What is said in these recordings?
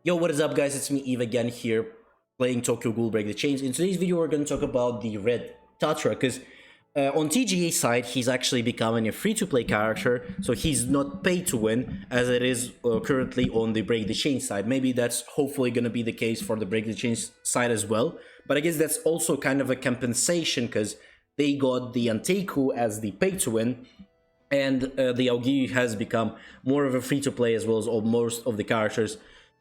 Yo, what is up, guys? It's me, Eve, again here, playing Tokyo Ghoul Break the Chains. In today's video, we're going to talk about the red Tatara, because on TGA side, he's actually becoming a free-to-play character, so he's not paid to win, as it is currently on the Break the Chains side. Maybe that's hopefully going to be the case for the Break the Chains side as well, but I guess that's also kind of a compensation, because they got the Anteiku as the pay-to-win, and the Aogiri has become more of a free-to-play, as well as most of the characters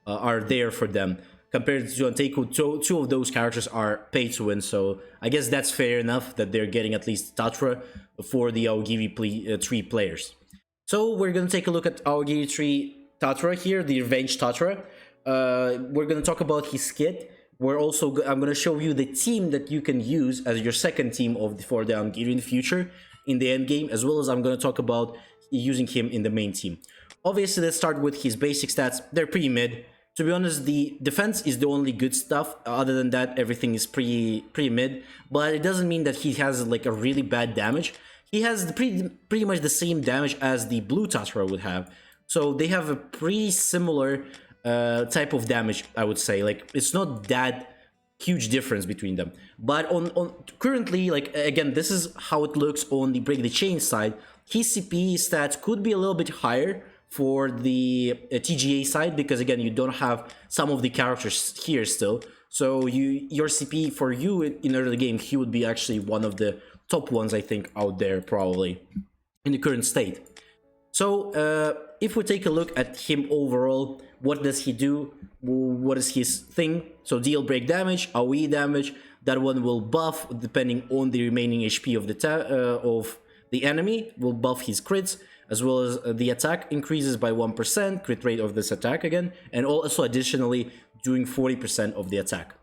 are there for them. Compared to Anteiku, two of those characters are pay to win, so I guess that's fair enough that they're getting at least Tatara for the Aogiri 3 players. So we're gonna take a look at Aogiri 3 Tatara here, the Revenge Tatara. We're gonna talk about his kit. I'm gonna show you the team that you can use as your second team for the Aogiri in the future, in the end game, as well as I'm gonna talk about using him in the main team. Obviously, let's start with his basic stats. They're pretty mid. To be honest, the defense is the only good stuff. Other than that, everything is pretty mid. But it doesn't mean that he has like a really bad damage. He has pretty much the same damage as the blue Tatara would have. So they have a pretty similar type of damage, I would say. Like, it's not that huge difference between them. But on currently, like, again, this is how it looks on the Break the Chain side. His CP stats could be a little bit higher for the TGA side, because again, you don't have some of the characters here still, so your CP for you in early game, he would be actually one of the top ones, I think, out there probably in the current state. So if we take a look at him overall, what does he do? What is his thing? So deal break damage, AoE damage. That one will buff depending on the remaining HP of the enemy, will buff his crits, as well as the attack increases by 1%, crit rate of this attack again, and also additionally doing 40% of the attack.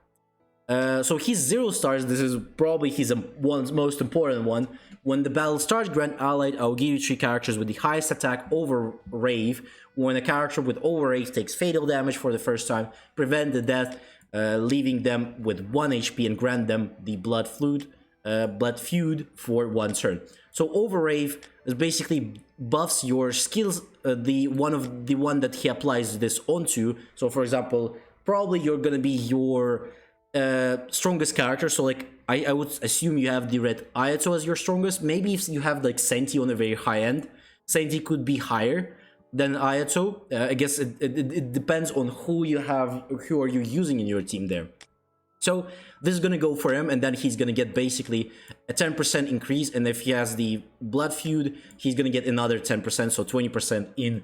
So his 0 stars, this is probably his most important one. When the battle starts, grant allied Aogiri 3 characters with the highest attack over Rave. When a character with over Rave takes fatal damage for the first time, prevent the death, leaving them with 1 HP, and grant them the Blood Feud for 1 turn. So over Rave is basically buffs your skills, the one that he applies this onto. So for example, probably you're gonna be your strongest character. So like I would assume you have the red Ayato as your strongest. Maybe if you have like Senti on a very high end, Senti could be higher than Ayato. I guess it depends on who are you using in your team there. So this is gonna go for him, and then he's gonna get basically a 10% increase, and if he has the Blood Feud, he's gonna get another 10%, so 20% in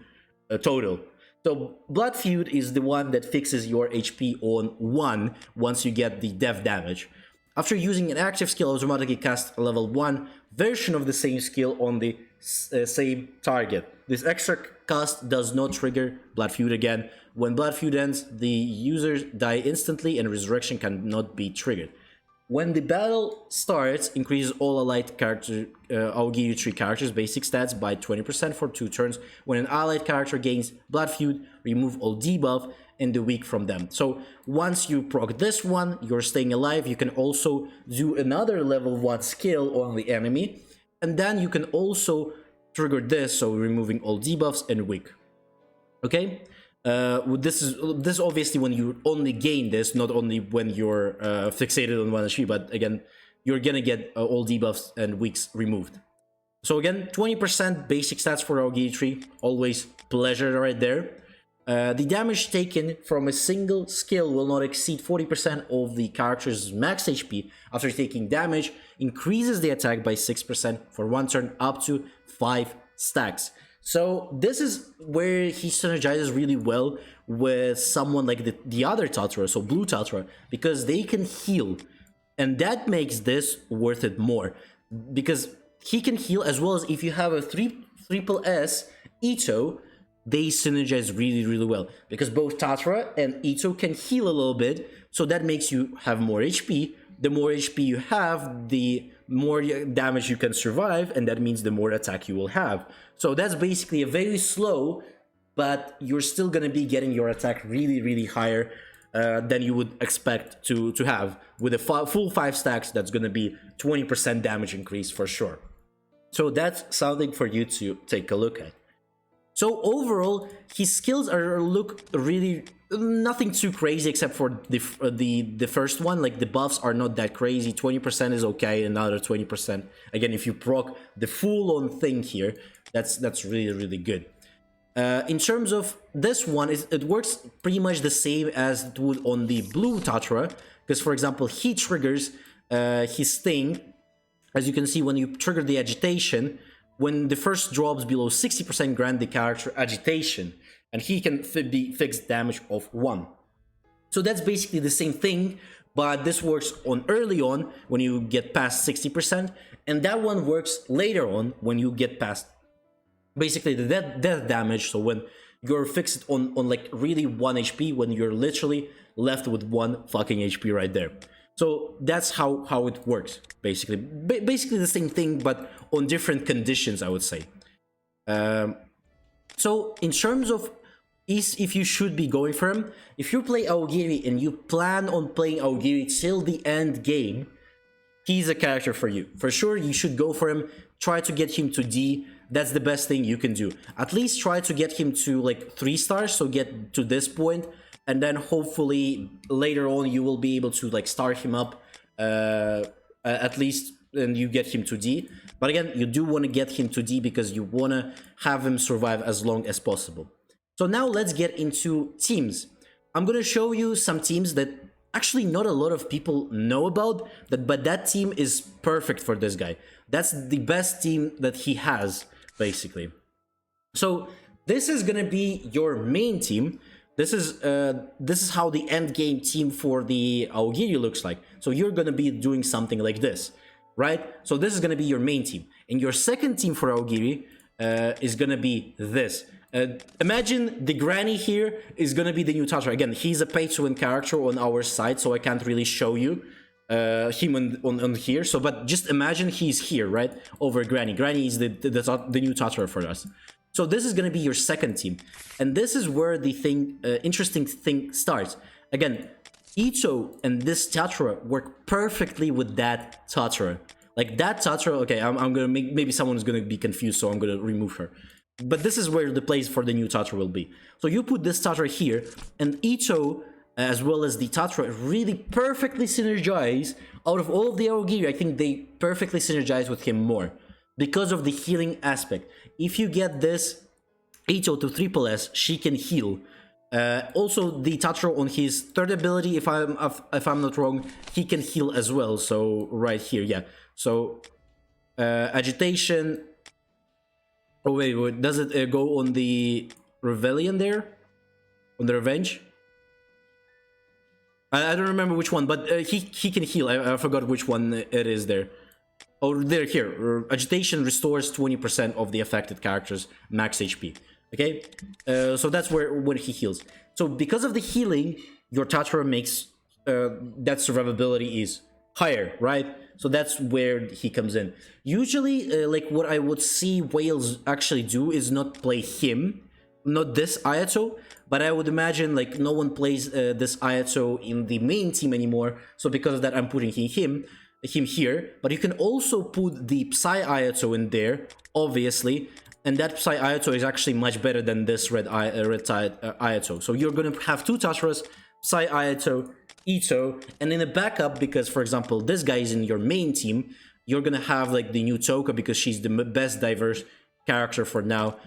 total. So Blood Feud is the one that fixes your HP on 1 once you get the death damage. After using an active skill, automatically cast a level 1 version of the same skill on the same target. This extra cast does not trigger Blood Feud again. When Blood Feud ends, the users die instantly and resurrection cannot be triggered. When the battle starts, increases all allied character Aogiri 3 characters' basic stats by 20% for 2 turns. When an allied character gains Blood Feud, remove all debuff and the weak from them. So once you proc this one, you're staying alive. You can also do another level 1 skill on the enemy, and then you can also trigger this, so removing all debuffs and weak. Okay. This is obviously when you only gain this, not only when you're fixated on 1 HP, but again, you're gonna get all debuffs and weaks removed. So again, 20% basic stats for Aogiri 3, always pleasure right there. The damage taken from a single skill will not exceed 40% of the character's max HP after taking damage, increases the attack by 6% for 1 turn up to 5 stacks. So this is where he synergizes really well with someone like the other Tatara, so blue Tatara, because they can heal, and that makes this worth it more, because he can heal, as well as if you have a triple S Ito, they synergize really well, because both Tatara and Ito can heal a little bit, so that makes you have more HP. The more HP you have, the more damage you can survive, and that means the more attack you will have. So that's basically a very slow, but you're still gonna be getting your attack really higher than you would expect to have. With a full 5 stacks, that's gonna be 20% damage increase for sure. So that's something for you to take a look at. So overall, his skills look really nothing too crazy except for the first one. Like the buffs are not that crazy. 20% is okay, another 20%. Again, if you proc the full-on thing here, that's really good. In terms of this one, it works pretty much the same as it would on the blue Tatara, because for example, he triggers his thing. As you can see, when you trigger the agitation, when the first drops below 60%, grant the character agitation, and he can be fixed damage of 1. So that's basically the same thing, but this works on early on when you get past 60%, and that one works later on when you get past basically the death damage. So when you're fixed on like really 1 HP, when you're literally left with 1 fucking HP right there. So that's how it works, basically. Basically the same thing, but on different conditions, I would say. So in terms of if you should be going for him, if you play Aogiri and you plan on playing Aogiri till the end game, he's a character for you. For sure, you should go for him. Try to get him to D. That's the best thing you can do. At least try to get him to like 3 stars, so get to this point. And then hopefully later on you will be able to like start him up at least, and you get him to D. But again, you do want to get him to D because you want to have him survive as long as possible. So now let's get into teams. I'm going to show you some teams that actually not a lot of people know about, but that team is perfect for this guy. That's the best team that he has, basically. So this is going to be your main team. This is how the end game team for the Aogiri looks like. So you're gonna be doing something like this, right? So this is gonna be your main team, and your second team for Aogiri is gonna be this. Imagine the granny here is gonna be the new Tatara. Again, he's a pay-to-win character on our side, so I can't really show you him on here. So, but just imagine he's here, right? Over Granny. Granny is the new Tatara for us. So this is going to be your second team, and this is where the interesting thing starts. Again, Ito and this Tatara work perfectly with that Tatara. Like that Tatara, okay, I'm gonna make, maybe someone's gonna be confused, so I'm gonna remove her. But this is where the place for the new Tatara will be. So you put this Tatara here, and Ito, as well as the Tatara, really perfectly synergize. Out of all of the Aogiri, I think they perfectly synergize with him more, because of the healing aspect. If you get this Ito to triple S, she can heal. Also, the Tatara on his third ability, if I'm not wrong, he can heal as well. So right here, yeah. So agitation. Oh wait, does it go on the Rebellion there? On the Revenge? I don't remember which one, but he can heal. I forgot which one it is there. Oh, there, here. Agitation restores 20% of the affected character's max HP. Okay? So that's when he heals. So because of the healing, your Tatara makes that survivability is higher, right? So that's where he comes in. Usually, like what I would see whales actually do is not play him, not this Ayato, but I would imagine like no one plays this Ayato in the main team anymore. So because of that, I'm putting him here, but you can also put the Psy Ayato in there, obviously, and that Psy Ayato is actually much better than this red Ayato. So you're gonna have 2 Tataras, Psy Ayato, Ito, and in a backup, because for example this guy is in your main team, you're gonna have like the new Toka, because she's the best diverse character for now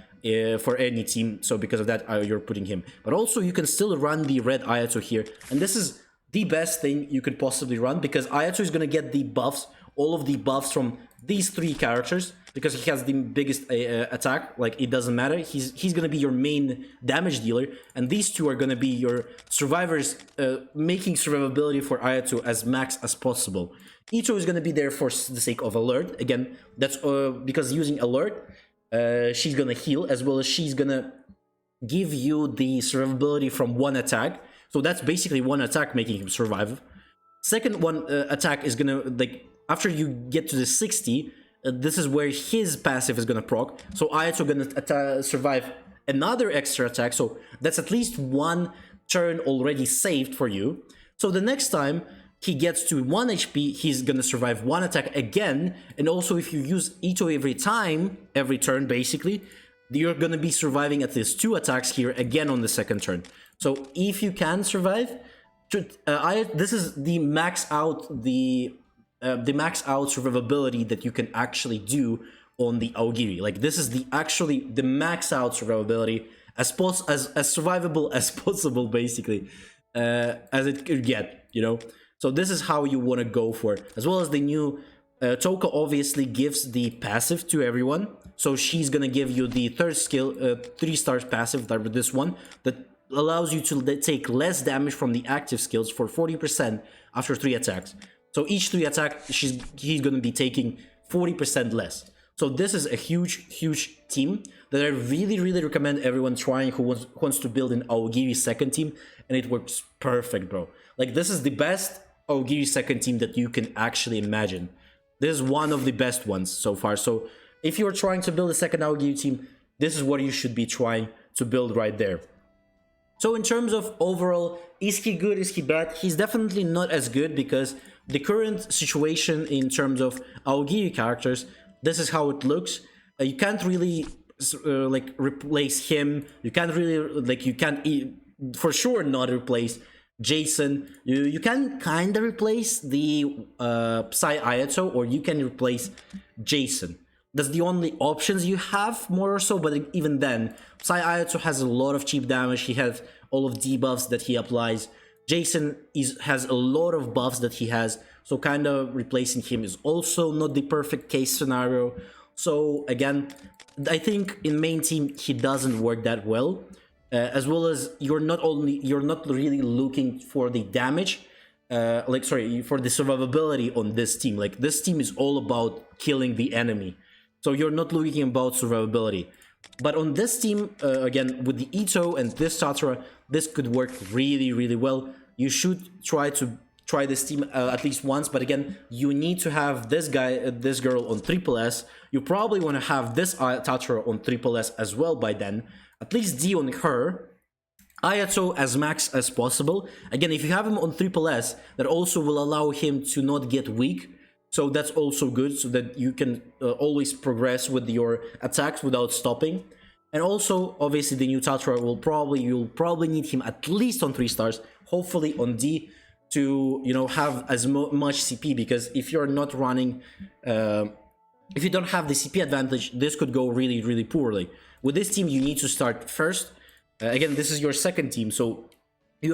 for any team. So because of that, you're putting him. But also you can still run the red Ayato here, and this is the best thing you could possibly run, because Ayato is going to get the buffs, all of the buffs from these 3 characters, because he has the biggest attack. Like, it doesn't matter, he's going to be your main damage dealer, and these 2 are going to be your survivors, making survivability for Ayato as max as possible. Ito is going to be there for the sake of alert. Again, that's because using alert, she's going to heal, as well as she's going to give you the survivability from 1 attack. So that's basically 1 attack making him survive. Second one attack is gonna, like, after you get to the 60, this is where his passive is gonna proc. So Ayato gonna survive another extra attack. So that's at least 1 turn already saved for you. So the next time he gets to 1 HP, he's gonna survive 1 attack again. And also if you use Ito every turn basically, you're gonna be surviving at least 2 attacks here again on the second turn. So if you can survive, this is the max out max out survivability that you can actually do on the Aogiri. Like this is the max out survivability as survivable as possible, basically, as it could get, you know. So this is how you want to go for it. As well as the new Toka obviously gives the passive to everyone. So she's gonna give you the third skill, 3-star passive, that this one, that allows you to take less damage from the active skills for 40% after 3 attacks. So each 3 attack, he's gonna be taking 40% less. So this is a huge team that I really recommend everyone trying who wants to build an Aogiri second team, and it works perfect, bro. Like this is the best Aogiri second team that you can actually imagine. This is one of the best ones so far. So if you're trying to build a second Aogiri team, this is what you should be trying to build right there. So in terms of overall, is he good, is he bad? He's definitely not as good, because the current situation in terms of Aogiri characters, this is how it looks. You can't really like replace him. You can't really, like, you can't for sure not replace Jason. You can kind of replace the Psy Ayato, or you can replace Jason. That's the only options you have, more or so, but even then, Psy Ayato has a lot of cheap damage. He has all of debuffs that he applies. Jason has a lot of buffs that he has, so kind of replacing him is also not the perfect case scenario. So again, I think in main team he doesn't work that well. As well as you're not really looking for the damage, for the survivability on this team. Like this team is all about killing the enemy, so you're not looking about survivability. But on this team, again, with the Ito and this Tatara, this could work really well. You should try this team at least once, but again, you need to have this girl on triple S. You probably want to have this Tatara on triple S as well by then. At least D on her. Ayato as max as possible. Again, if you have him on triple S, that also will allow him to not get weak. So that's also good, so that you can always progress with your attacks without stopping. And also, obviously, the new Tatara you'll probably need him at least on 3 stars, hopefully on D, to, you know, have as much CP, because if you're not running, if you don't have the CP advantage, this could go really poorly. With this team, you need to start first. Again, this is your second team, so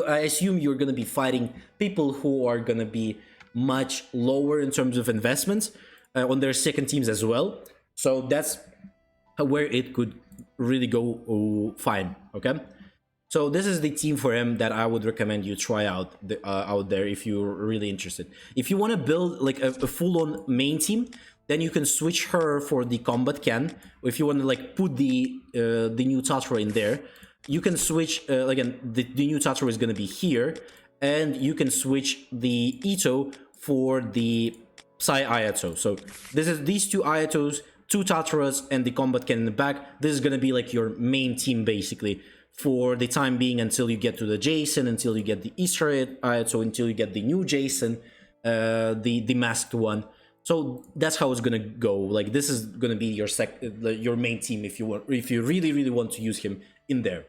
I assume you're going to be fighting people who are going to be much lower in terms of investments on their second teams as well. So that's where it could really go fine, okay? So this is the team for him that I would recommend you try out there if you're really interested. If you want to build like a full-on main team, then you can switch her for the combat can. If you want to like put the new Tatara in there, you can switch again. The new Tatara is going to be here, and you can switch the Ito for the Psy Ayato. So these 2 Ayatos, 2 Tataras, and the combat can in the back. This is going to be like your main team basically for the time being, until you get to the Jason, until you get the Easter Ayato, until you get the new Jason, the masked one. So that's how it's gonna go. Like this is gonna be your main team if you really want to use him in there.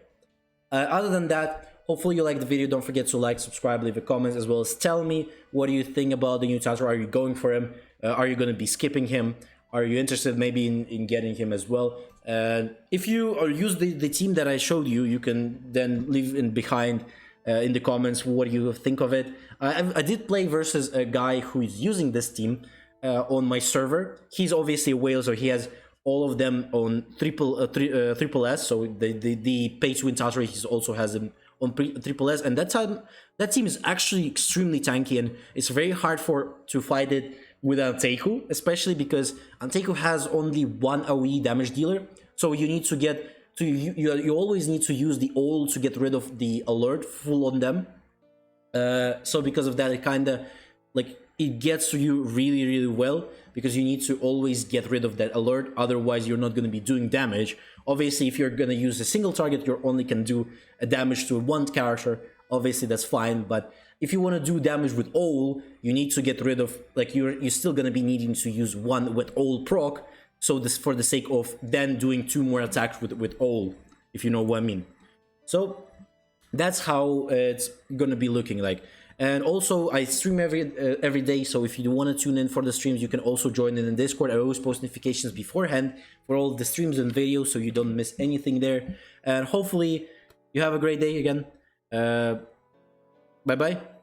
Other than that, hopefully you liked the video. Don't forget to like, subscribe, leave a comment, as well as tell me what do you think about the new Tatara. Are you going for him? Are you gonna be skipping him? Are you interested maybe in getting him as well? If you use the team that I showed you, you can then leave behind in the comments what you think of it. I did play versus a guy who is using this team on my server. He's obviously a whale, so he has all of them on triple S. So the pay to win Tatara, he also has them on triple S, and that team is actually extremely tanky, and it's very hard to fight it with Anteku, especially because Anteku has only 1 AoE damage dealer. So you need to you always need to use the ult to get rid of the alert full on them. So because of that, it kind of like it gets to you really well, because you need to always get rid of that alert, otherwise you're not going to be doing damage. Obviously, if you're going to use a single target, you only can do a damage to one character. Obviously that's fine, but if you want to do damage with all, you need to get rid of, like, you're still going to be needing to use one with all proc, so this for the sake of then doing 2 more attacks with all, if you know what I mean. So that's how it's gonna be looking like. And also I stream every day, so if you want to tune in for the streams, you can also join in Discord. I always post notifications beforehand for all the streams and videos, so you don't miss anything there. And hopefully you have a great day again. Bye bye.